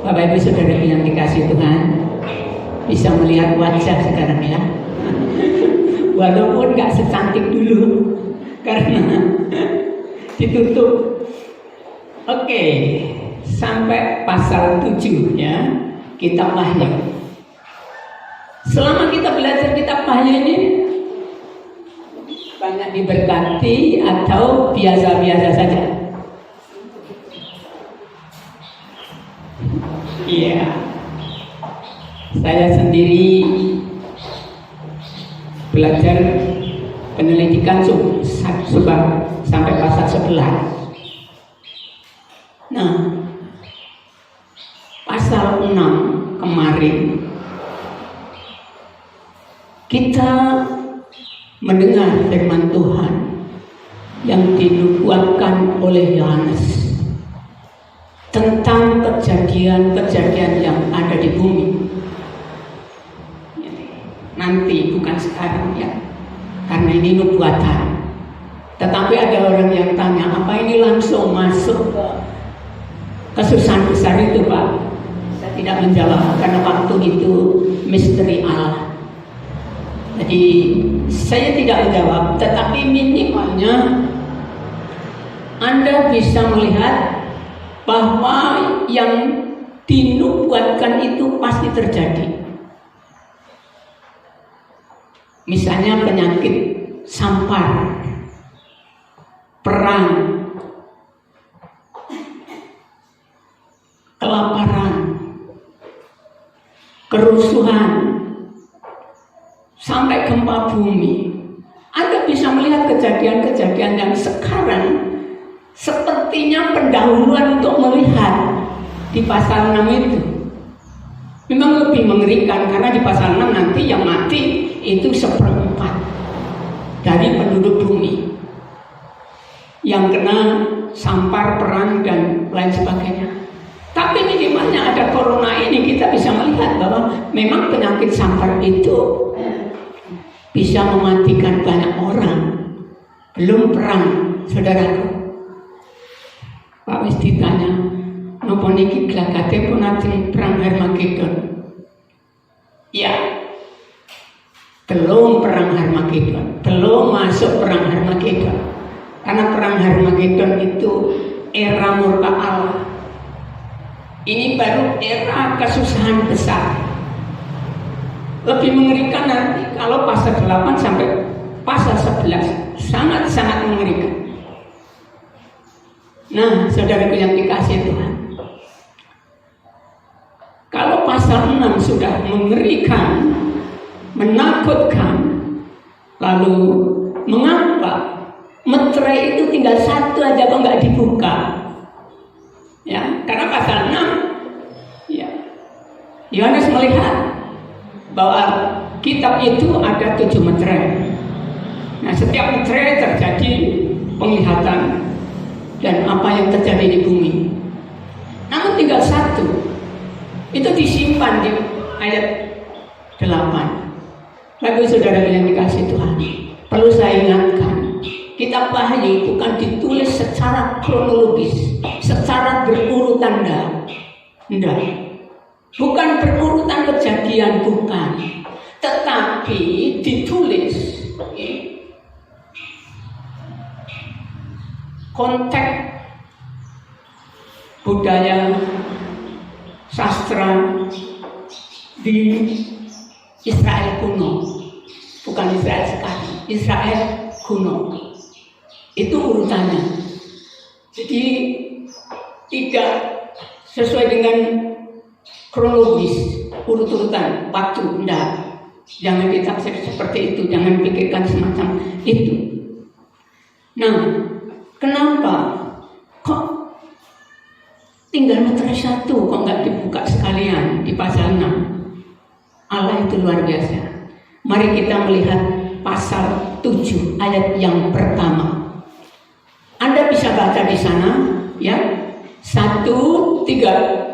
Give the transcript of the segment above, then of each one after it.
Bapak Ibu Saudara yang dikasih Tuhan, bisa melihat wajah sekarang ya. Walaupun gak secantik dulu karena ditutup. Oke, sampai pasal 7 ya, kitab Wahyu. Selama kita belajar kitab Wahyu ini banyak diberkati atau biasa-biasa saja? Iya, saya sendiri belajar penelitikan sampai pasal 11. Nah, pasal 6 kemarin kita mendengar firman Tuhan yang dinubuatkan oleh Yohanes tentang kejadian-kejadian yang ada di bumi. Nanti, bukan sekarang ya, karena ini nubuatan. Tetapi ada orang yang tanya, apa ini langsung masuk ke kesusahan besar itu, Pak? Saya tidak menjawab karena waktu itu misteri Allah. Jadi saya tidak menjawab, tetapi minimalnya Anda bisa melihat bahwa yang dinubuatkan itu pasti terjadi. Misalnya penyakit sampar, perang, kelaparan, kerusuhan, sampai gempa bumi. Anda bisa melihat kejadian-kejadian yang sekarang sepertinya pendahuluan untuk melihat di pasal 6 itu. Memang lebih mengerikan karena di pasal 6 nanti yang mati itu 1/4 dari penduduk bumi yang kena sampar, perang, dan lain sebagainya. Tapi minimalnya ada corona ini, kita bisa melihat bahwa memang penyakit sampar itu bisa mematikan banyak orang. Belum perang, saudaraku. Pak wis ditanya, napa niki glagate pun ajeng perang Harmagedon? Ya, belum perang Harmagedon, belum masuk perang Harmagedon. Karena perang Harmagedon itu era murka Allah. Ini baru era kesusahan besar. Lebih mengerikan nanti kalau pasal 8 sampai pasal 11, sangat-sangat mengerikan. Nah, saudaraku yang dikasihi Tuhan, kalau pasal 6 sudah mengerikan, menakutkan, lalu mengapa meterai itu tinggal satu aja kok nggak dibuka? Ya, karena pasal 6, ya, Yohanes melihat bahwa kitab itu ada 7 meterai. Nah, setiap meterai terjadi penglihatan dan apa yang terjadi di bumi. Namun tinggal satu, itu disimpan di ayat 8. Lalu saudara yang dikasih Tuhan, perlu saya ingatkan, kitab Wahyu bukan ditulis secara kronologis, secara berurutan, enggak. Bukan berurutan kejadian, bukan. Tetapi ditulis konteks budaya, sastra di Israel kuno, bukan Israel sekarang, Israel kuno. Itu urutannya. Jadi tidak sesuai dengan kronologis, urut-urutan waktu, enggak. Jangan kita seperti itu, jangan pikirkan semacam itu. Nah, kenapa kok tinggal meterai satu, kok nggak dibuka sekalian di pasal 6? Allah itu luar biasa. Mari kita melihat pasal 7 ayat yang pertama. Anda bisa baca di sana, ya. 1, 3.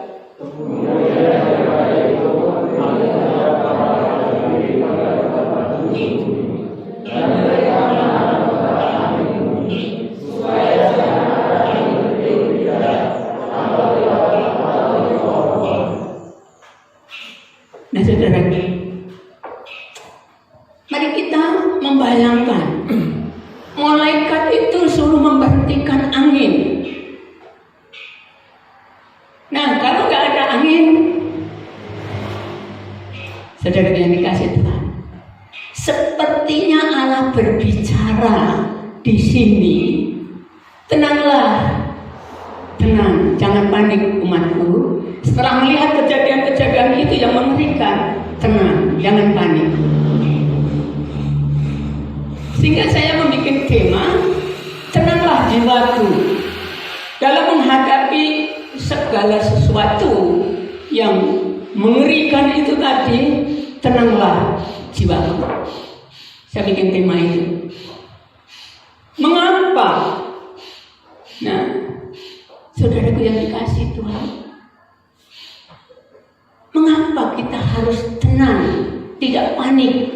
saudara, mari kita membayangkan malaikat itu suruh memberhentikan angin. Nah, kalau nggak ada angin, saudara yang dikasih Tuhan, sepertinya Allah berbicara di sini. Tenanglah, tenang, jangan panik umatku. Setelah melihat kejadian-kejadian itu yang mengerikan, tenang, jangan panik. Sehingga saya membuat tema, tenanglah jiwaku. Dalam menghadapi segala sesuatu yang mengerikan itu tadi, tenanglah jiwaku. Saya bikin tema itu. Mengapa? Nah, saudaraku yang dikasih Tuhan, mengapa kita harus tenang, tidak panik?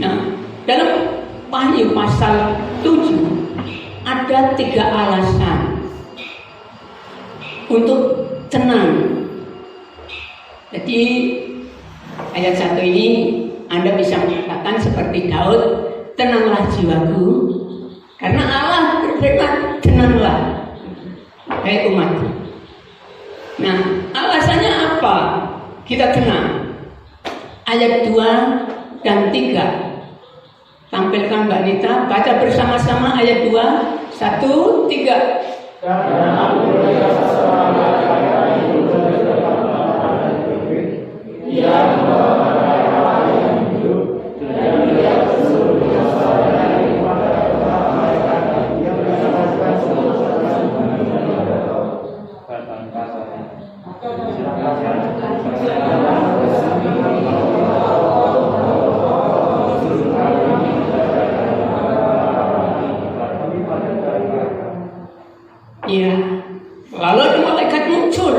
Nah, dalam Wahyu pasal 7 ada 3 alasan untuk tenang. Jadi ayat 1 ini Anda bisa mengatakan seperti Daud, tenanglah jiwaku, karena Allah berfirman, tenanglah, hai umatku. Nah, alasannya apa kita tenang? Ayat 2 dan 3. Tampilkan Mbak Nita, baca bersama-sama ayat 2, 1, 3. Ya, lalu ada malaikat muncul,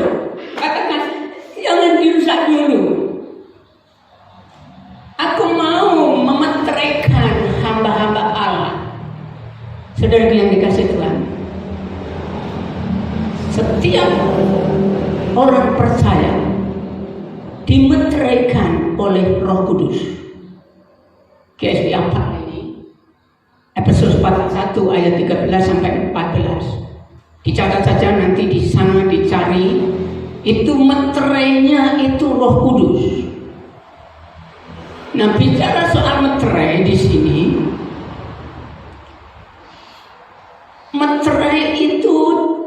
katakan, jangan dirusak dulu. Aku mau memeteraikan hamba-hamba Allah. Saudara yang dikasih Tuhan, setiap orang percaya dimeteraikan oleh Roh Kudus. KSP 4 ini, Efesus 1 ayat 13 sampai 14. Dicatat saja, nanti di sana dicari. Itu meterainya itu Roh Kudus. Nah, bicara soal meterai di sini, meterai itu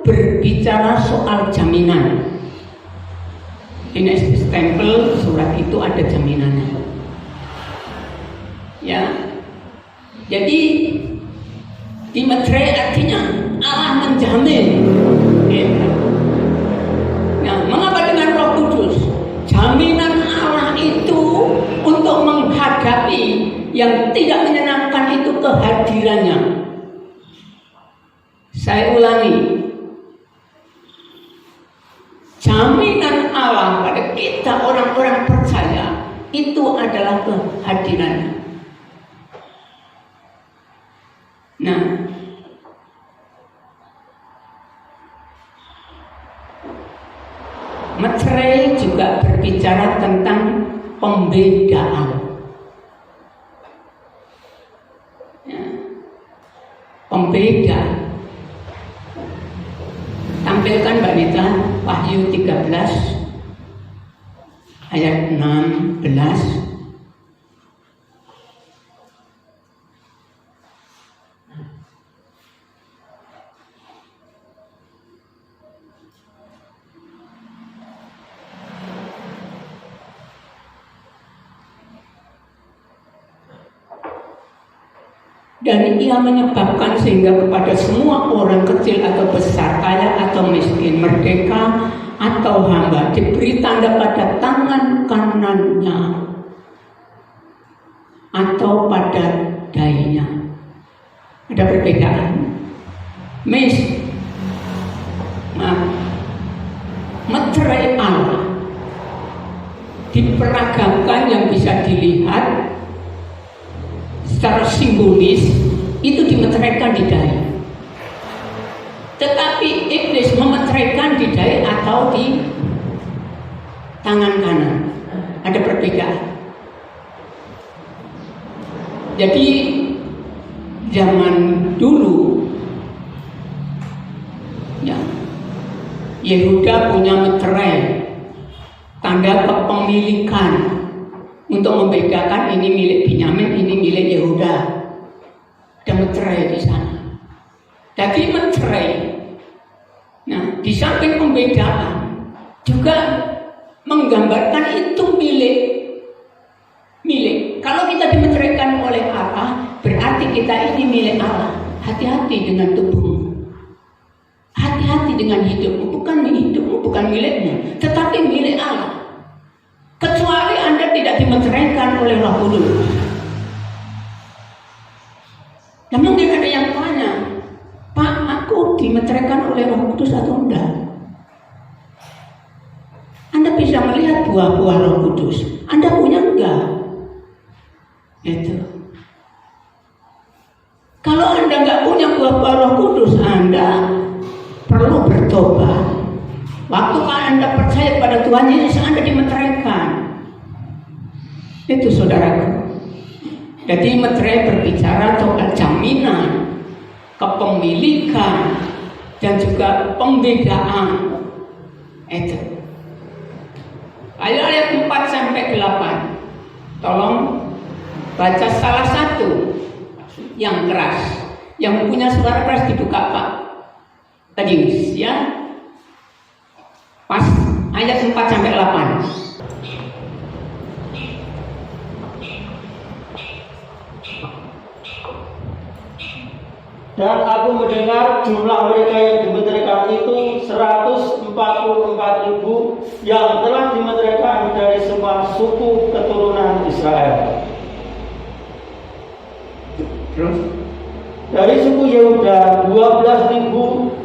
berbicara soal jaminan. Ini stempel surat itu ada jaminannya. Ya, jadi dimeterai artinya Allah menjamin. Nah, mengapa dengan Roh Kudus? Jaminan Allah itu untuk menghadapi yang tidak menyenangkan itu kehadirannya. Saya ulangi, jaminan Allah pada kita orang-orang percaya itu adalah kehadirannya. Nah, meterai juga berbicara tentang pembedaan. Ya, pembeda. Tampilkan Mbak Nita, Wahyu 13 ayat 16. Dan ia menyebabkan sehingga kepada semua orang kecil atau besar, kaya atau miskin, merdeka atau hamba, diberi tanda pada tangan kanannya atau pada dahinya. Ada perbedaan. Meterai Allah diperagamkan yang bisa dilihat secara simbolis, itu dimeteraikan di dahi. Tetapi iblis memeteraikan di dahi atau di tangan kanan. perbedaan. Jadi zaman dulu ya, Yehuda punya meterai, tanda kepemilikan untuk membedakan ini milik Binyamin, ini milik Yehuda. Ada meterai di sana. Jadi meterai. Nah, di samping pembedaan juga menggambarkan itu milik. Kalau kita dimeteraikan oleh Allah, berarti kita ini milik Allah. Hati-hati dengan tubuhmu. Hati-hati dengan hidupmu. Bukan hidupmu, bukan milikmu, tetapi milik Allah. Kecuali Anda tidak dimeteraikan oleh Roh Kudus. Dan mungkin ada yang tanya, Pak, aku dimeteraikan oleh Roh Kudus atau enggak? Anda bisa melihat buah-buah Roh Kudus. Anda punya enggak? Itu. Kalau Anda enggak punya buah-buah Roh Kudus, Anda perlu bertobat. Waktu Anda percaya pada Tuhan Yesus, Anda dimeteraikan. Itu saudaraku. Jadi meterai berbicara soal jaminan, kepemilikan, dan juga pembedaan. Itu. Ayat 4 sampai 8. Tolong baca salah satu yang keras. Yang punya suara keras dibuka Pak tadi ya. Pas ayat 4 sampai 8. Dan aku mendengar jumlah mereka yang dimeteraikan itu 144.000 yang telah dimeteraikan dari semua suku keturunan Israel. Terus Dari suku Yehuda 12.000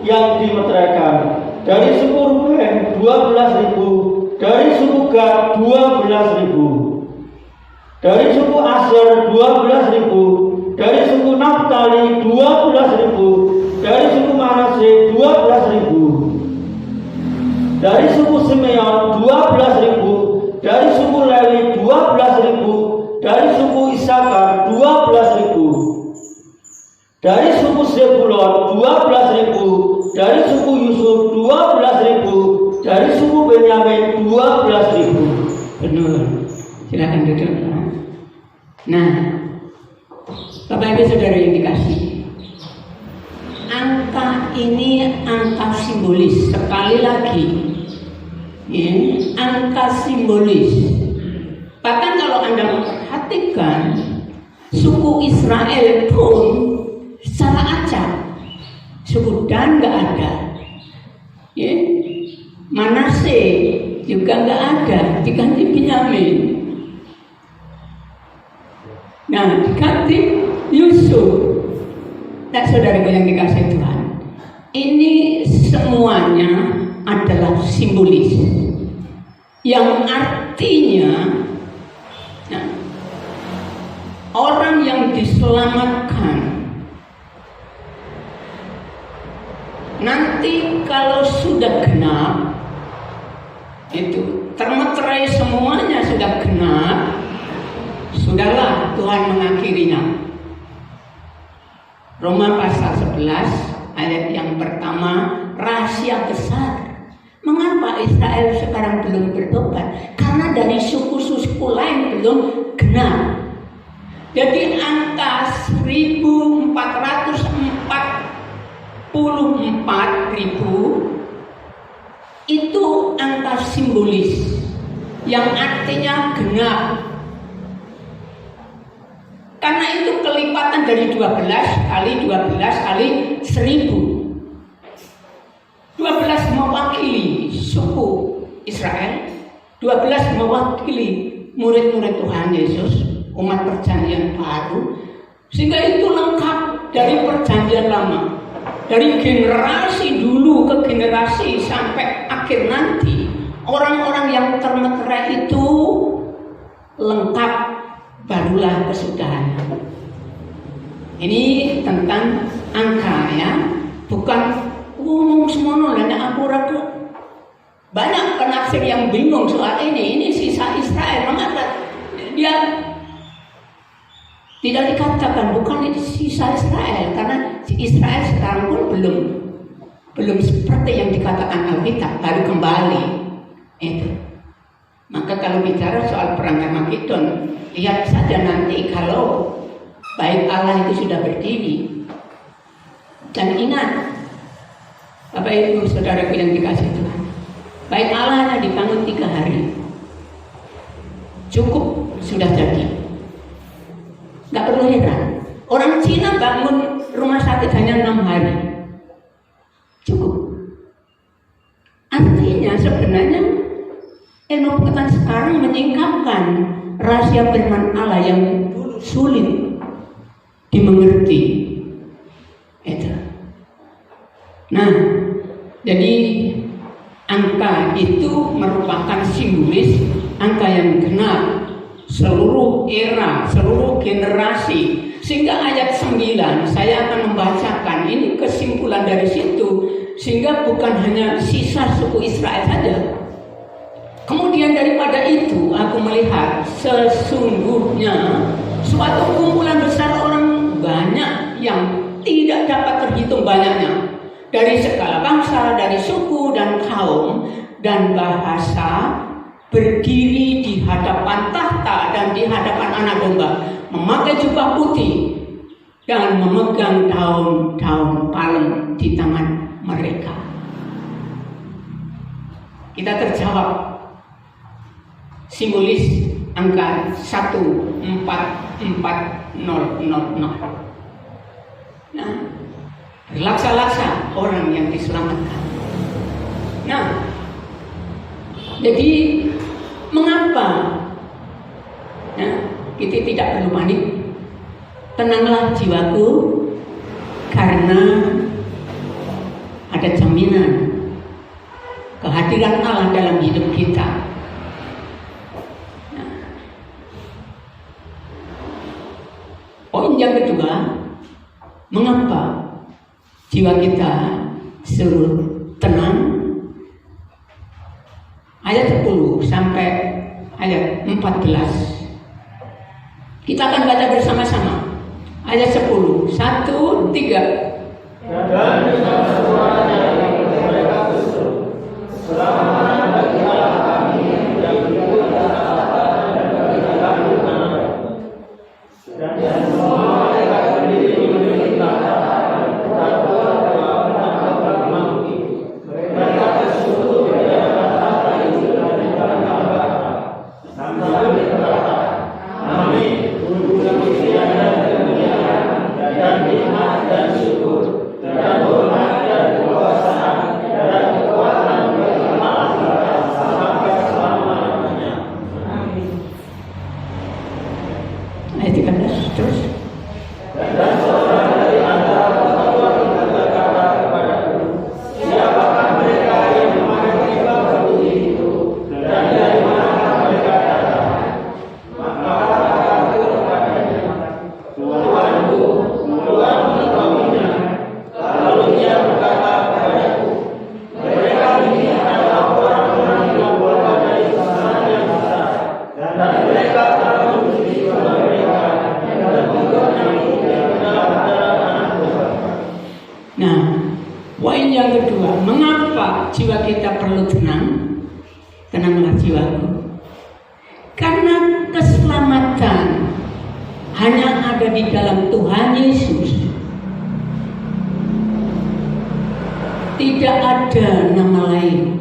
yang dimeteraikan. Dari suku Ruben 12.000. Dari suku Gad 12.000. Dari suku Aser 12.000. Dari suku Naftali 12.000. Dari suku Manase 12.000. Dari suku Simeon 12.000. Dari suku Lewi 12.000. Dari suku Isakar 12.000. Dari suku Zebulon 12.000. Dari suku Yusuf 12.000. Dari suku Benyamin 12.000. Benar. Silakan duduk. Nah, Bapak Ibu Saudara yang dikasihi, angka ini angka simbolis. Sekali lagi, ya, angka simbolis. Bahkan kalau Anda memperhatikan, suku Israel pun secara acak, suku Dan nggak ada, ya. Manase juga nggak ada, diganti Binyamin. Nah, diganti Yusuf. Nah, saudaraku yang dikasihi Tuhan, ini semuanya adalah simbolis yang artinya, nah, orang yang diselamatkan nanti kalau sudah genap, itu termeterai semuanya sudah genap, sudahlah Tuhan mengakhirinya. Roma pasal 11 ayat yang pertama, rahasia besar. Mengapa Israel sekarang belum bertobat? Karena dari suku-suku lain belum genap. Jadi angka 1444.000 itu angka simbolis yang artinya genap. Karena itu kelipatan dari 12 kali 12 kali 1000. 12 mewakili suku Israel, 12 mewakili murid-murid Tuhan Yesus, umat perjanjian baru, sehingga itu lengkap dari perjanjian lama. Dari generasi dulu ke generasi sampai akhir nanti, orang-orang yang termeterai itu lengkap, barulah kesudahan. Ini tentang angka ya, bukan ngomong semono lah nek aku ora Banyak penafsir yang bingung soal ini. Ini sisa Israel. Mengapa dia tidak dikatakan bukan sisa Israel? Karena Israel sekarang pun belum seperti yang dikatakan Alkitab, baru kembali. Itu. Maka kalau bicara soal perang Armagedon, lihat saja nanti kalau bait Allah itu sudah berdiri. Dan ingat, Bapak Ibu Saudaraku yang dikasihi Tuhan, bait Allah dibangun 3 hari, cukup sudah jadi. Gak perlu heran, orang Cina bangun rumah sakit hanya 6 hari, cukup. Artinya sebenarnya ilmu pengetahuan sekarang menyingkapkan rahasia firman Allah yang dulu sulit dimengerti. Itu. Nah, jadi angka itu merupakan simbolis angka yang genap seluruh era, seluruh generasi. Sehingga ayat 9 saya akan membacakan, ini kesimpulan dari situ, sehingga bukan hanya sisa suku Israel saja. Kemudian daripada itu aku melihat sesungguhnya suatu kumpulan besar orang banyak yang tidak dapat terhitung banyaknya, dari segala bangsa, dari suku dan kaum dan bahasa, berdiri di hadapan tahta dan di hadapan anak domba, memakai jubah putih dan memegang daun-daun palem di tangan mereka. Kita terjawab, simbolis angka 144000. Nah, berlaksa-laksa orang yang diselamatkan. Nah, jadi mengapa kita tidak perlu panik? Tenanglah jiwaku, karena ada jaminan kehadiran Allah dalam hidup kita. Poin yang kedua, mengapa jiwa kita suruh tenang? Ayat 10 sampai ayat 14. Kita akan baca bersama-sama. Ayat 10, 1, 3. Dan dengan suaranya mereka berseru, selamat bagi Allah kami yang hidup di atas tahta dan bagi kami anak. Dan semua mereka berdiri memiliki tahta dan doa menghamba itu. Mereka bersekutu di hadapan tahta itu dan di hadapan sambil berkata, Amin. Puji pujian dan kemuliaan dan nikmat dan syukur dan hormat dan kekuasaan dan kekuatan bagi Allah sampai selama-lamanya. Amin. Ayat 13 terus. Dan seorang dari antara orang-orang itu berkata kepadaku, siapakah mereka yang memakai jubah putih itu, dan dari manakah mereka datang? Maka kataku kepadanya, Tuanku, Tuanku kaumnya. Lalu dia berkata kepadaku, mereka ini adalah orang-orang yang keluar dari kesalahan yang besar, dan mereka telah memuji Tuhan mereka dan menggoreng dalam anak domba. Nah, poin yang kedua, mengapa jiwa kita perlu tenang? Tenanglah jiwaku, karena keselamatan hanya ada di dalam Tuhan Yesus. Tidak ada nama lain.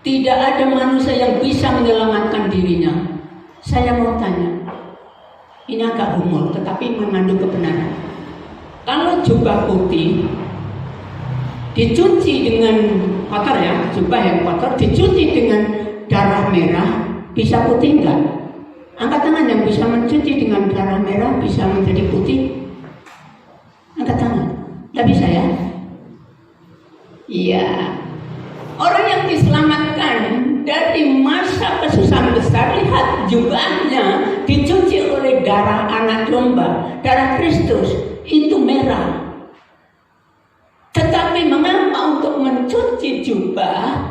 Tidak ada manusia yang bisa menyelamatkan dirinya. Saya mau tanya, ini agak humor tetapi mengandung kebenaran. Kalau jubah putih dicuci dengan kotor, ya, jubah yang kotor dicuci dengan darah merah, bisa putih enggak? Angkat tangan yang bisa mencuci dengan darah merah bisa menjadi putih. Angkat tangan. Tidak bisa, ya? Iya. Orang yang diselamatkan dari masa kesusahan besar, lihat jubahnya dicuci oleh darah anak domba, darah Kristus, itu merah. Tetapi Tetapi mengapa untuk mencuci jubah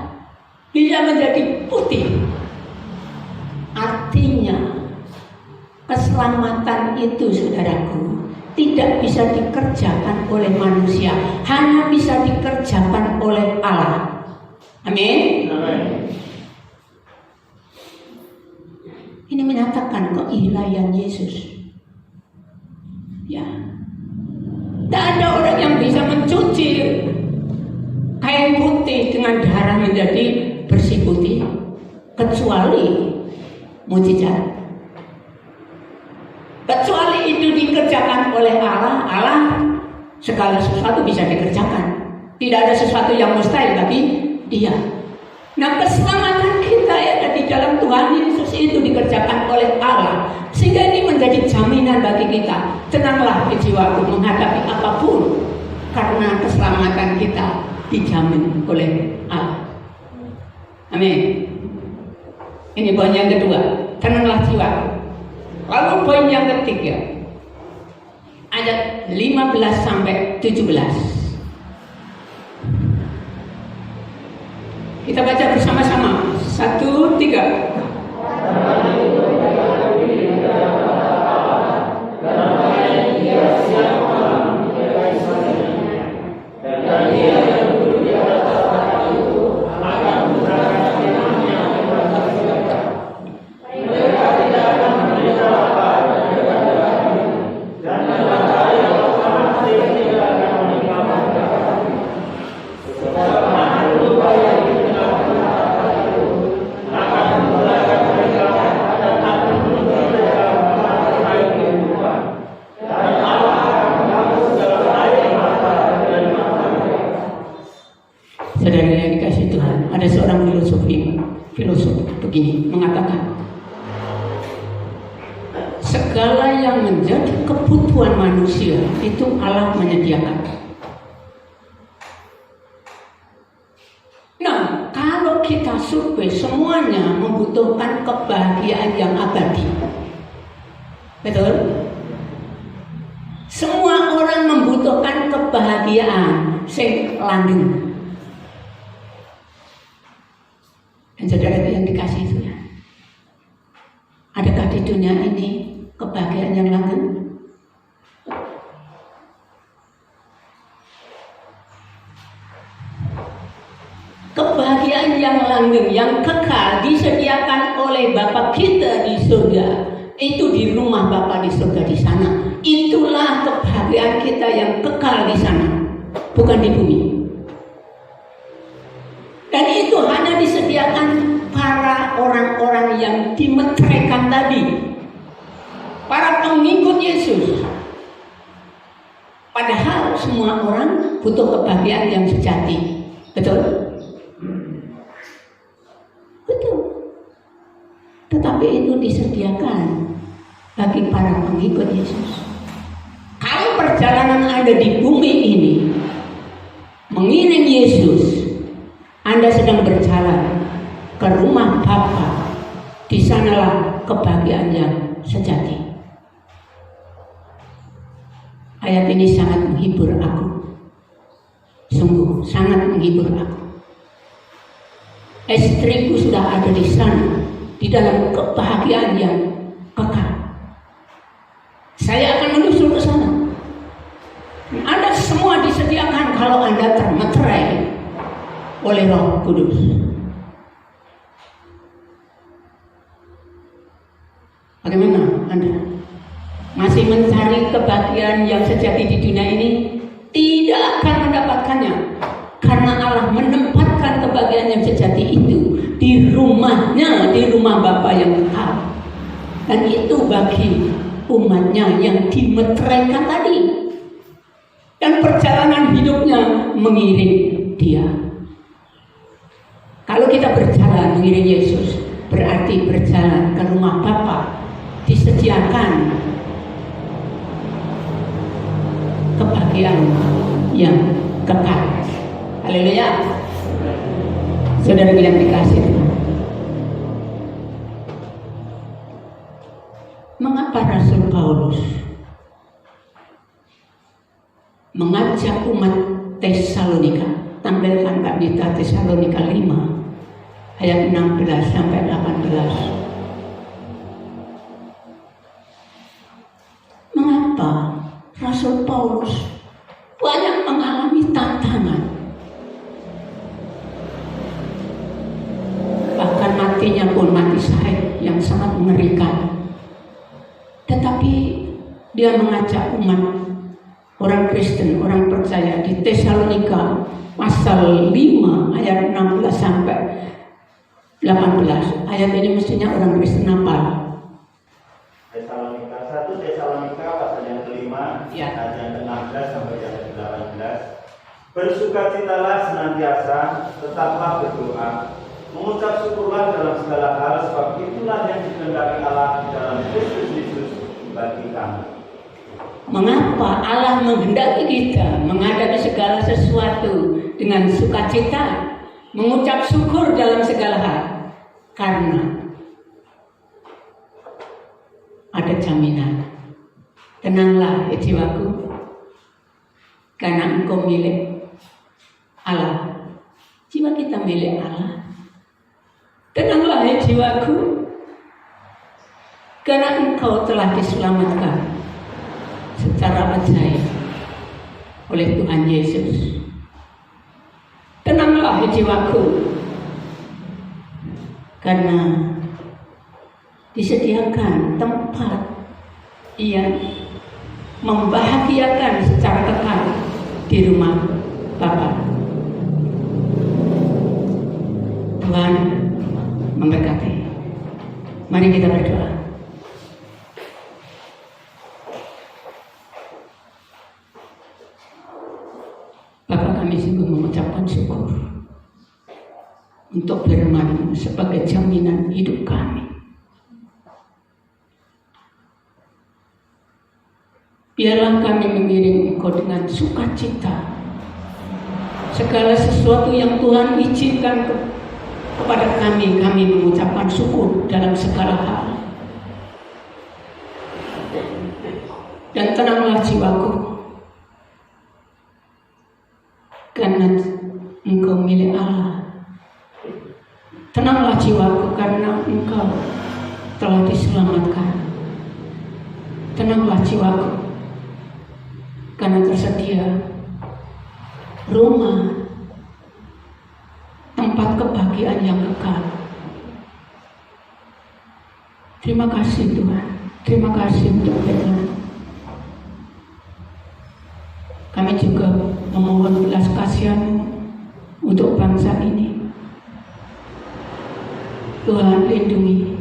bisa menjadi putih? Artinya keselamatan itu, saudaraku, tidak bisa dikerjakan oleh manusia, hanya bisa dikerjakan oleh Allah. Amin. Ini menyatakan keilahian Yesus. Ya, tidak ada orang yang bisa mencuci kain putih dengan darah menjadi bersih putih kecuali mujizat. Kecuali itu dikerjakan oleh Allah. Allah segala sesuatu bisa dikerjakan. Tidak ada sesuatu yang mustahil bagi Dia. Nah, keselamatan kita ada di dalam Tuhan Yesus itu dikerjakan oleh Allah, sehingga ini menjadi jaminan bagi kita. Tenanglah di jiwaku menghadapi apapun, karena keselamatan kita dijamin oleh Allah. Amin. Ini poin yang kedua, tenanglah jiwaku. Lalu poin yang ketiga, ayat 15 sampai 17. Kita baca bersama-sama. 1, 3. Saudara yang dikasih Tuhan, ada seorang filosof begini mengatakan, segala yang menjadi kebutuhan manusia itu Allah menyediakan. Nah, kalau kita survei, semuanya membutuhkan kebahagiaan yang abadi. Betul? Semua orang membutuhkan kebahagiaan sing langgeng. Dan saudara yang dikasih Tuhan, adakah di dunia ini kebahagiaan yang langgeng? Kebahagiaan yang langgeng, yang kekal disediakan oleh Bapa kita di surga. Itu di rumah Bapa di surga di sana. Itulah kebahagiaan kita yang kekal di sana, bukan di bumi. Dan itu hanya disediakan para orang-orang yang dimeteraikan tadi, para pengikut Yesus. Padahal semua orang butuh kebahagiaan yang sejati. Betul? Betul. Tetapi itu disediakan bagi para pengikut Yesus. Kalau perjalanan Anda di bumi ini mengiring Yesus, Anda sedang berjalan ke rumah Bapa. Di sanalah kebahagiaan yang sejati. Ayat ini sangat menghibur aku. Sungguh sangat menghibur aku. Istriku sudah ada di sana, di dalam kebahagiaan yang kekal. Saya akan menyusul ke sana. Anda semua disediakan kalau Anda termeterai oleh Roh Kudus. Bagaimana Anda? Masih mencari kebahagiaan yang sejati di dunia ini? Tidak akan mendapatkannya, karena Allah menempatkan kebahagiaan yang sejati itu di rumahnya, di rumah Bapa yang kekal. Dan itu bagi umatnya yang dimeteraikan tadi, dan perjalanan hidupnya mengiring Dia. Kalau kita berjalan mengiring Yesus, berarti berjalan ke rumah Bapa, disediakan kebahagiaan yang kekal. Haleluya. Saudara yang dikasih Tuhan, mengapa Rasul Paulus mengajak umat Tesalonika. Tampilkan Kak Dita Tesalonika 5 ayat 16 sampai 18. Mengapa Rasul Paulus banyak mengalami tantangan, bahkan matinya pun mati syahid yang sangat mengerikan, tetapi dia mengajak umat orang Kristen, orang percaya di Tesalonika pasal 5 ayat 16 sampai 18. Ayat ini mestinya orang Kristen hafal. Tesalonika 1 Tesalonika pasal yang kelima, Ya. ayat yang ke-16 sampai yang ke-18. Bersukacitalah senantiasa, tetaplah berdoa, mengucap syukurlah dalam segala hal, sebab itulah yang dikehendaki Allah di dalam Kristus Yesus bagi kami. Mengapa Allah menghendaki kita menghadapi segala sesuatu dengan sukacita, mengucap syukur dalam segala hal? Karena ada jaminan. Tenanglah ya jiwaku, karena engkau milik Allah. Jiwa kita milik Allah. Tenanglah ya jiwaku, karena engkau telah diselamatkan secara ajaib oleh Tuhan Yesus. Tenanglah ya jiwaku, karena disediakan tempat yang membahagiakan secara kekal di rumah Bapa. Tuhan memberkati. Mari kita berdoa. Bapa, kami sungguh mengucapkan syukur untuk firman-Mu sebagai jaminan hidup kami. Biarlah kami mengiring Engkau dengan sukacita. Segala sesuatu yang Tuhan izinkan kepada kami mengucapkan syukur dalam segala hal. Dan tenanglah jiwaku, karena Engkau milik Allah. Tenanglah jiwaku, karena Engkau telah diselamatkan. Tenanglah jiwaku, karena tersedia rumah, tempat kebahagiaan yang kekal. Terima kasih Tuhan. Terima kasih untuk firman. Kami juga memohon belas kasihan-Mu untuk bangsa ini. Tuhan lindungi.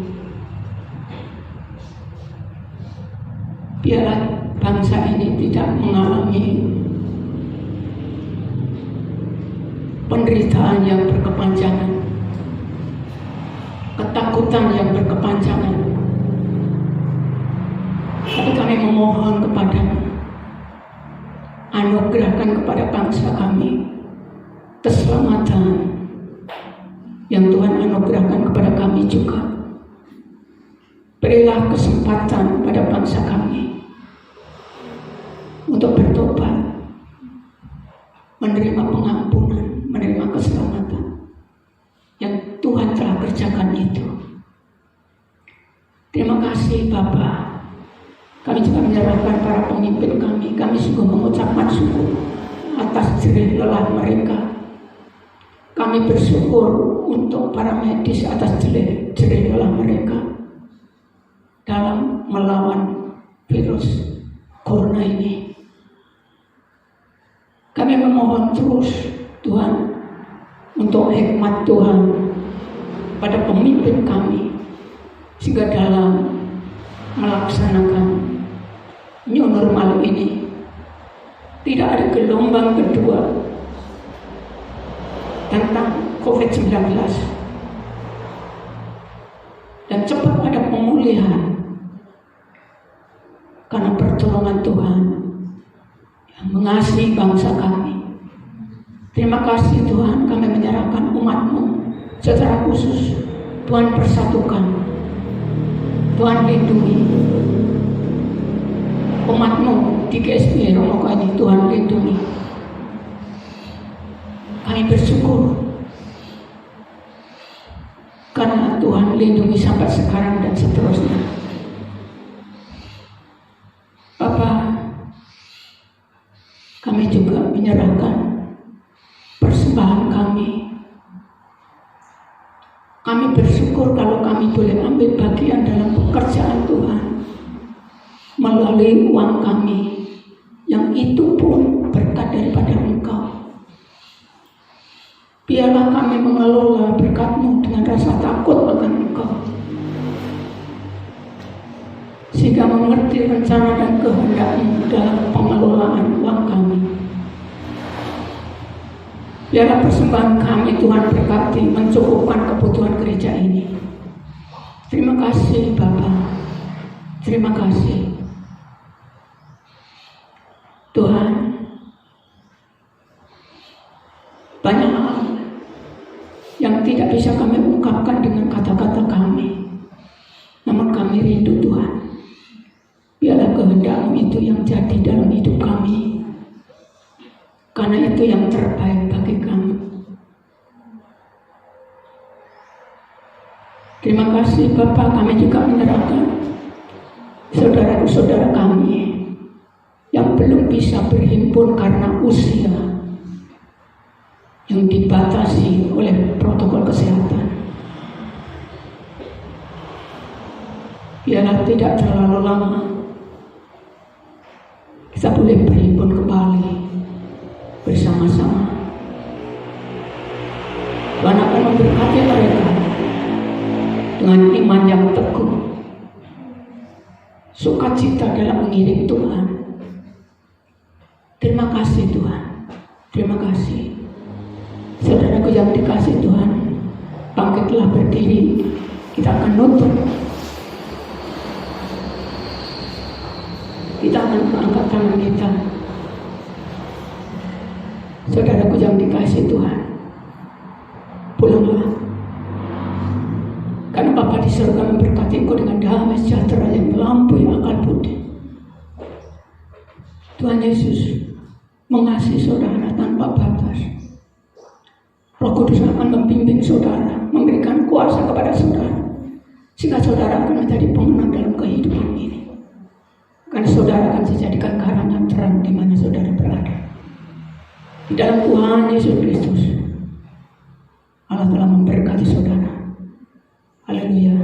Biarlah bangsa ini tidak mengalami penderitaan yang berkepanjangan, ketakutan yang berkepanjangan. Tapi kami memohon kepada-Mu, anugerahkan kepada bangsa kami keselamatan yang Tuhan anugerahkan kepada kami juga. Berilah kesempatan pada bangsa kami untuk bertobat, menerima pengampunan, menerima keselamatan yang Tuhan telah kerjakan itu. Terima kasih Bapa. Kami juga menyerahkan para pemimpin kami. Kami sungguh mengucapkan syukur atas jerih lelah mereka. Kami bersyukur untuk para medis atas jerih lelah mereka dalam melawan virus corona ini. Kami memohon terus Tuhan untuk hikmat Tuhan pada pemimpin kami, sehingga dalam melaksanakan new normal ini tidak ada gelombang kedua tentang COVID-19, dan cepat ada pemulihan karena pertolongan Tuhan yang mengasihi bangsa kami. Terima kasih Tuhan, kami menyerahkan umat-Mu secara khusus. Tuhan persatukan, Tuhan lindungi umat-Mu di GSP Romo ini. Tuhan lindungi Kami bersyukur karena Tuhan lindungi sampai sekarang dan seterusnya. Bapak, kami juga menyerahkan persembahan kami. Kami bersyukur kalau kami boleh ambil bagian dalam pekerjaan Tuhan melalui uang kami, yang itu pun berkat daripada Engkau. Biarlah kami mengelola berkat-Mu dengan rasa takut akan Engkau, sehingga mengerti rencana dan kehendak-Mu dalam pengelolaan uang kami. Biarlah persembahan kami Tuhan berkati mencukupkan kebutuhan gereja ini. Terima kasih Bapa, terima kasih Tuhan. Banyak hal yang tidak bisa kami ungkapkan dengan kata-kata kami, namun kami rindu Tuhan. Biarlah kehendak-Mu itu yang jadi dalam hidup kami, karena itu yang terbaik bagi kami. Terima kasih Bapak, kami juga menyerahkan saudara-saudara kami yang belum bisa berhimpun karena usia yang dibatasi oleh protokol kesehatan. Biarlah tidak terlalu lama kita boleh berhimpun kembali bersama-sama. Tuhan akan memberkati mereka dengan iman yang teguh, sukacita dalam mengiring Tuhan. Terima kasih Tuhan, terima kasih. Saudaraku yang dikasih Tuhan, bangkitlah berdiri, kita akan nutup. Kita akan mengangkat tangan kita. Saudaraku yang dikasih Tuhan, pulanglah, karena Bapa di surga memberkati engkau dengan damai sejahtera yang melampaui akal budi. Tuhan Yesus mengasihi saudara tanpa batas. Roh Kudus akan membimbing saudara, memberikan kuasa kepada saudara, sehingga saudara akan menjadi pemenang dalam kehidupan ini. Karena saudara akan dijadikan garam yang terang di mana saudara berada. Di dalam Tuhan Yesus Kristus, Allah telah memberkati saudara. Haleluya.